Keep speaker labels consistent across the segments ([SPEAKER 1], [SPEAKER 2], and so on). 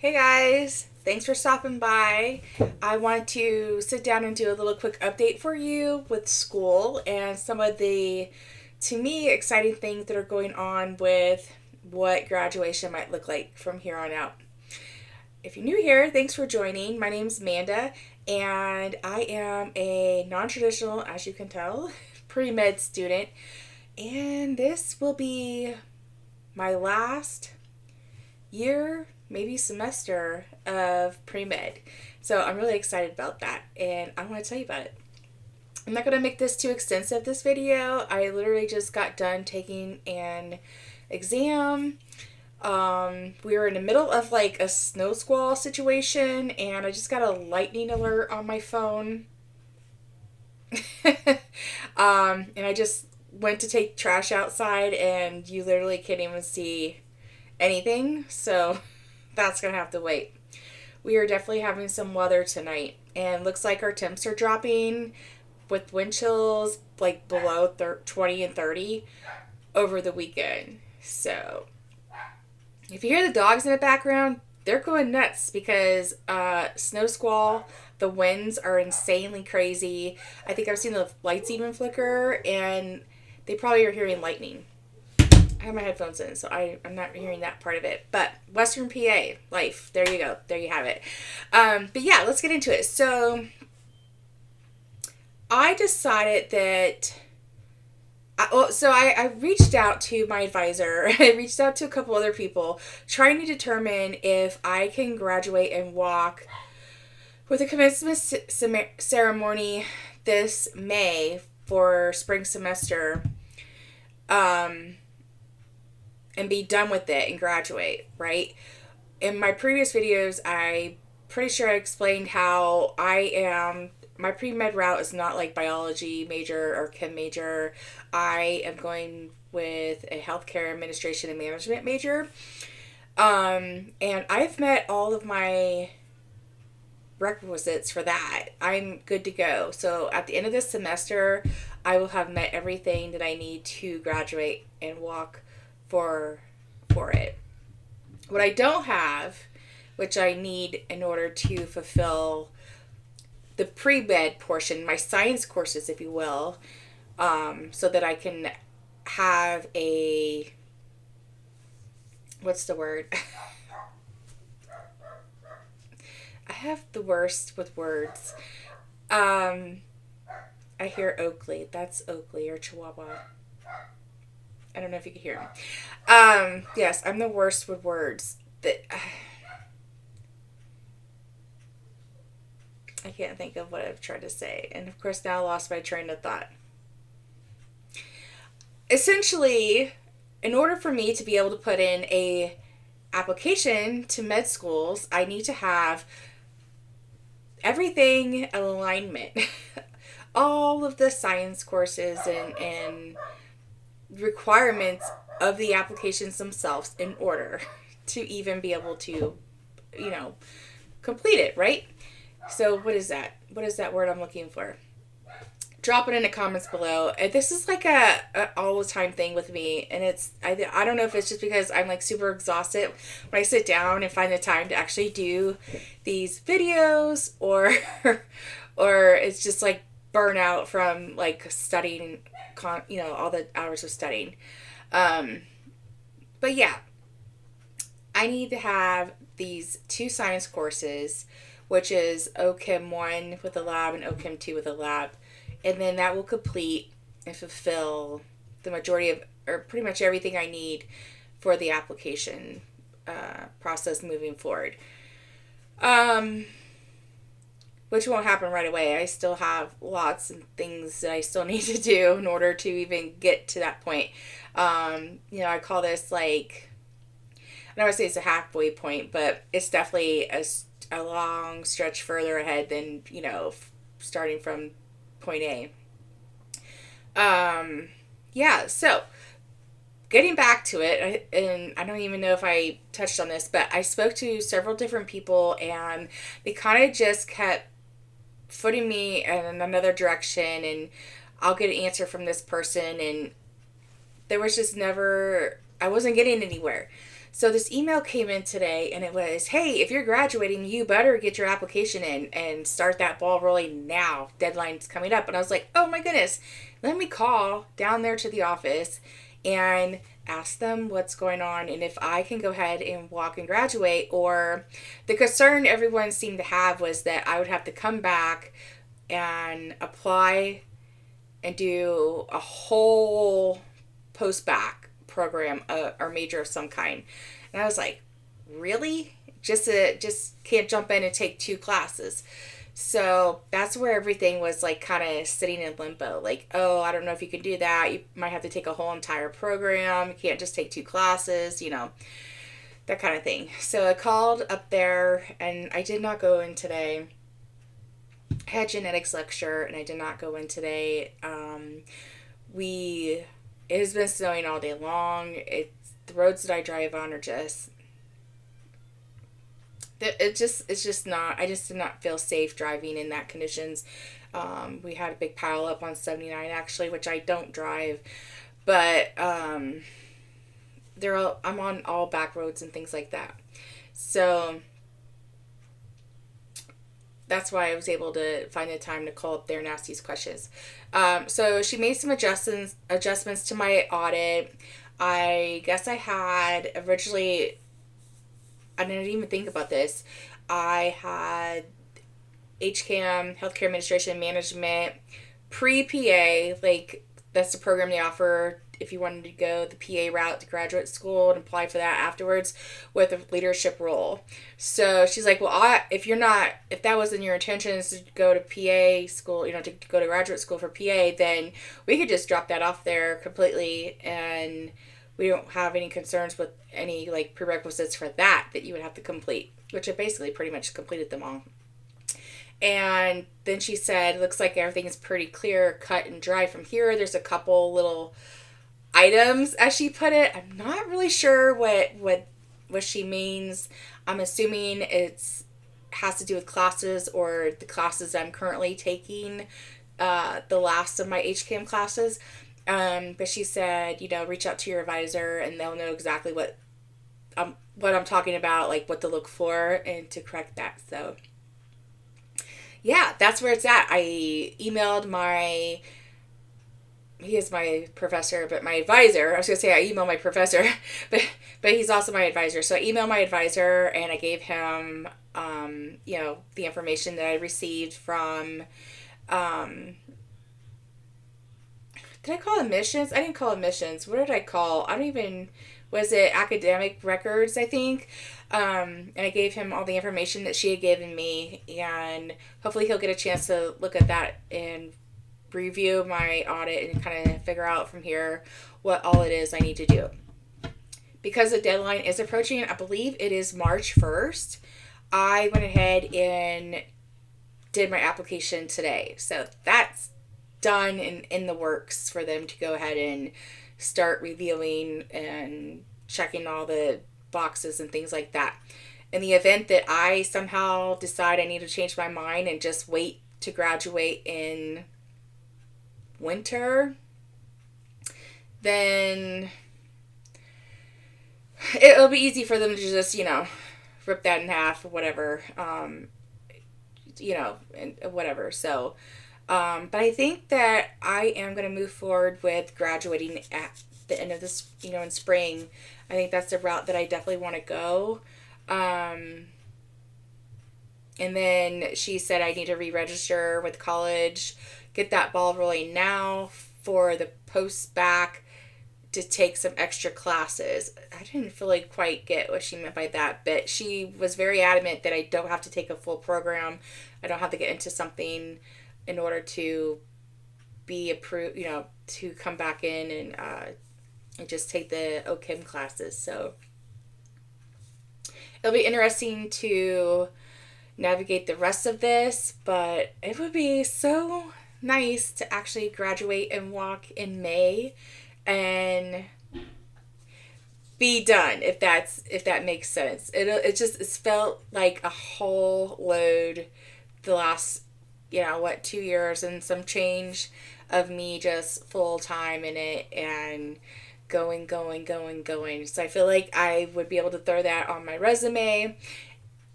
[SPEAKER 1] Hey guys, thanks for stopping by. I want to sit down and do a little quick update for you with school and some of the, to me, exciting things that are going on with what graduation might look like from here on out. If you're new here, thanks for joining. My name's Amanda, and I am a non traditional, as you can tell, pre med student. And this will be my last year, maybe semester of pre-med. So I'm really excited about that and I want to tell you about it. I'm not going to make this too extensive, this video. I literally just got done taking an exam. We were in the middle of like a snow squall situation and I just got a lightning alert on my phone. And I just went to take trash outside and you literally can't even see anything. So that's gonna have to wait. We are definitely having some weather tonight, and looks like our temps are dropping with wind chills like below 20 and 30 over the weekend. So if you hear the dogs in the background, they're going nuts because snow squall, the winds are insanely crazy. I think I've seen the lights even flicker, and they probably are hearing lightning. I have my headphones in, so I'm not hearing that part of it. But Western PA life, there you go. There you have it. But yeah, let's get into it. So I decided that. I reached out to my advisor. I reached out to a couple other people trying to determine if I can graduate and walk with a commencement ceremony this May for spring semester. And be done with it and graduate, right? In my previous videos, I pretty sure I explained how my pre-med route is not like biology major or chem major. I am going with a healthcare administration and management major. And I've met all of my requisites for that. I'm good to go. So at the end of this semester, I will have met everything that I need to graduate and walk for it. What I don't have, which I need in order to fulfill the pre-med portion, my science courses, if you will, so that I can have a, what's the word? I have the worst with words. I hear Oakley. That's Oakley or Chihuahua. I don't know if you can hear him. Yes, I'm the worst with words. I can't think of what I've tried to say. And of course now I lost my train of thought. Essentially, in order for me to be able to put in a application to med schools, I need to have everything in alignment. All of the science courses and requirements of the applications themselves in order to even be able to, complete it, right? So what is that? What is that word I'm looking for? Drop it in the comments below. This is like a all the time thing with me, and I don't know if it's just because I'm like super exhausted when I sit down and find the time to actually do these videos, or or it's just like burnout from like studying, all the hours of studying. But yeah, I need to have these two science courses, which is OChem 1 with a lab and OChem 2 with a lab. And then that will complete and fulfill the majority of, or pretty much everything I need for the application process moving forward. Which won't happen right away. I still have lots of things that I still need to do in order to even get to that point. I call this like, I don't want to say it's a halfway point, but it's definitely a long stretch further ahead than, starting from point A. Yeah, so getting back to it, and I don't even know if I touched on this, but I spoke to several different people and they kind of just kept footing me in another direction, and I'll get an answer from this person, and there was just never, I wasn't getting anywhere. So this email came in today and it was, hey, if you're graduating, you better get your application in and start that ball rolling now. Deadline's coming up. And I was like, oh my goodness, let me call down there to the office and ask them what's going on and if I can go ahead and walk and graduate. Or the concern everyone seemed to have was that I would have to come back and apply and do a whole post-bac program or major of some kind. And I was like, really? Just can't jump in and take 2 classes. So that's where everything was like kind of sitting in limbo. Like, oh, I don't know if you can do that. You might have to take a whole entire program. You can't just take 2 classes, that kind of thing. So I called up there and I did not go in today. I had genetics lecture and I did not go in today. It has been snowing all day long. The roads that I drive on are it's just not, I just did not feel safe driving in that conditions. We had a big pile up on 79 actually, which I don't drive, but I'm on all back roads and things like that. So that's why I was able to find the time to call up there and ask these questions. So she made some adjustments to my audit. I guess I had originally, I didn't even think about this. I had HCAM, Healthcare Administration and Management, pre-PA, like that's the program they offer if you wanted to go the PA route to graduate school and apply for that afterwards with a leadership role. So she's like, well, if that wasn't your intentions to go to PA school, to go to graduate school for PA, then we could just drop that off there completely and we don't have any concerns with any like prerequisites for that you would have to complete, which I basically pretty much completed them all. And then she said, looks like everything is pretty clear, cut and dry from here. There's a couple little items, as she put it. I'm not really sure what she means. I'm assuming has to do with classes or the classes I'm currently taking, the last of my HCAM classes. But she said, reach out to your advisor and they'll know exactly what I'm talking about, like what to look for and to correct that. So yeah, that's where it's at. I emailed he is my professor, but my advisor, I was going to say I emailed my professor, but he's also my advisor. So I emailed my advisor and I gave him, the information that I received from, did I call admissions? I didn't call admissions. What did I call? Was it academic records, I think? And I gave him all the information that she had given me, and hopefully he'll get a chance to look at that and review my audit and kind of figure out from here what all it is I need to do. Because the deadline is approaching, I believe it is March 1st, I went ahead and did my application today. So that's done and in the works for them to go ahead and start reviewing and checking all the boxes and things like that. In the event that I somehow decide I need to change my mind and just wait to graduate in winter, then it'll be easy for them to just, rip that in half or whatever, and whatever. So, but I think that I am going to move forward with graduating at the end of this, in spring. I think that's the route that I definitely want to go. And then she said I need to re-register with college, get that ball rolling now for the post-bac to take some extra classes. I didn't really quite get what she meant by that, but she was very adamant that I don't have to take a full program. I don't have to get into something in order to be approved, to come back in and just take the OChem classes. So it'll be interesting to navigate the rest of this, but it would be so nice to actually graduate and walk in May and be done, if that makes sense. It's felt like a whole load the last 2 years and some change of me just full time in it and going. So I feel like I would be able to throw that on my resume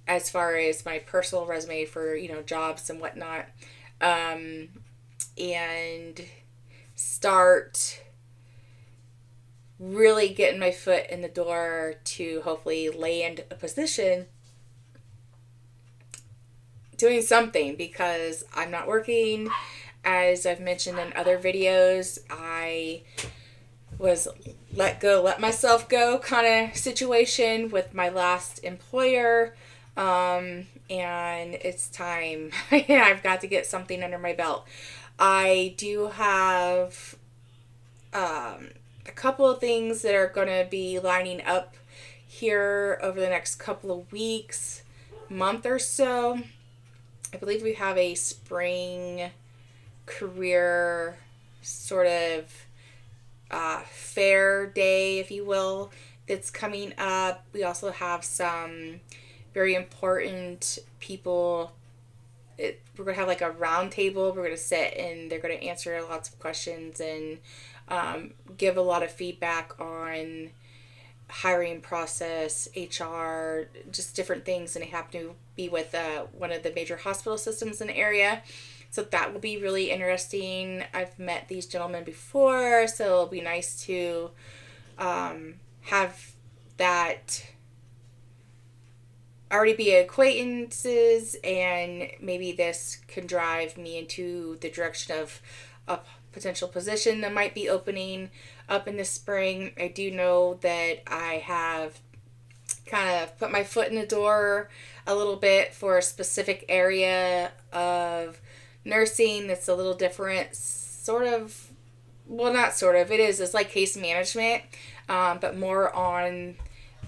[SPEAKER 1] as far as my personal resume for, you know, jobs and whatnot. And start really getting my foot in the door to hopefully land a position doing something, because I'm not working. As I've mentioned in other videos, I was let myself go kind of situation with my last employer. And it's time. I've got to get something under my belt. I do have a couple of things that are going to be lining up here over the next couple of weeks, month or so. I believe we have a spring career sort of fair day, if you will, that's coming up. We also have some very important people. We're going to have like a round table. We're going to sit and they're going to answer lots of questions and give a lot of feedback on hiring process, HR, just different things. And they happen to be with one of the major hospital systems in the area. So that will be really interesting. I've met these gentlemen before, so it'll be nice to have that already be acquaintances, and maybe this can drive me into the direction of a potential position that might be opening up in the spring. I do know that I have kind of put my foot in the door a little bit for a specific area of nursing that's a little different, sort of, well, not sort of, it's like case management, but more on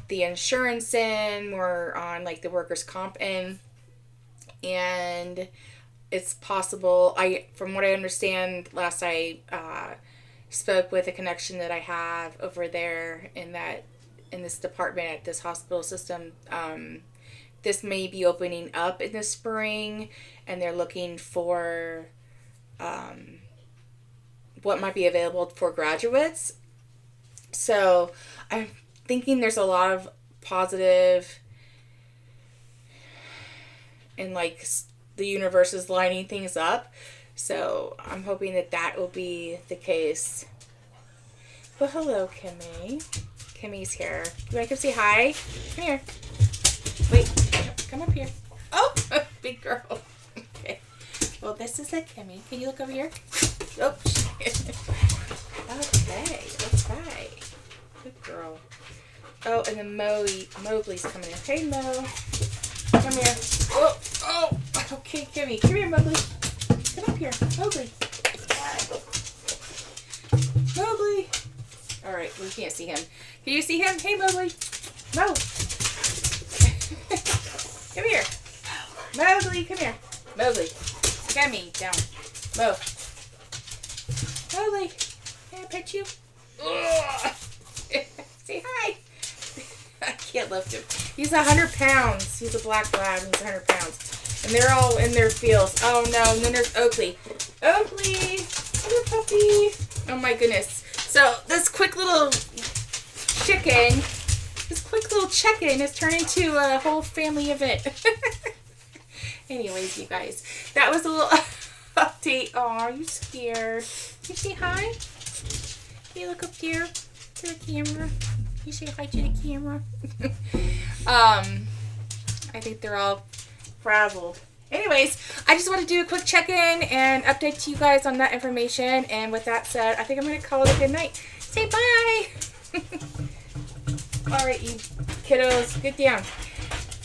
[SPEAKER 1] the insurance end, more on like the workers' comp end. And it's possible, from what I understand, last I spoke with a connection that I have over there in this department at this hospital system, this may be opening up in the spring, and they're looking for what might be available for graduates. So I'm thinking there's a lot of positive, and like the universe is lining things up. So I'm hoping that will be the case. Well, hello, Kimmy. Kimmy's here. You want to come say hi? Come here. Wait, come up here. Oh, big girl. Okay. Well, this is a Kimmy. Can you look over here? Oh, okay. That's right. Good girl. Oh, and then Mowgli's coming in. Hey, Mo. Come here. Oh. Okay, Kimmy. Come here, Mowgli. Come up here. Mowgli. Mowgli. All right, we can't see him. Can you see him? Hey, Mowgli. Mo. Come here. Mowgli, come here. Mowgli. Kimmy, down. Mo. Mowgli. Can I pet you? Say hi. I can't lift him. He's 100 pounds. He's a black lab. He's 100 pounds. And they're all in their fields. Oh, no. And then there's Oakley. Oakley. Little puppy. Oh, my goodness. So, this quick little check-in has turned into a whole family event. Anyways, you guys, that was a little update. Aw, you scared. You say hi? Can you look up here to the camera? You say hi to the camera? I think they're all frazzled. Anyways, I just want to do a quick check-in and update to you guys on that information. And with that said, I think I'm going to call it a good night. Say bye. All right, you kiddos, get down.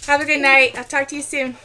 [SPEAKER 1] Have a good night. I'll talk to you soon.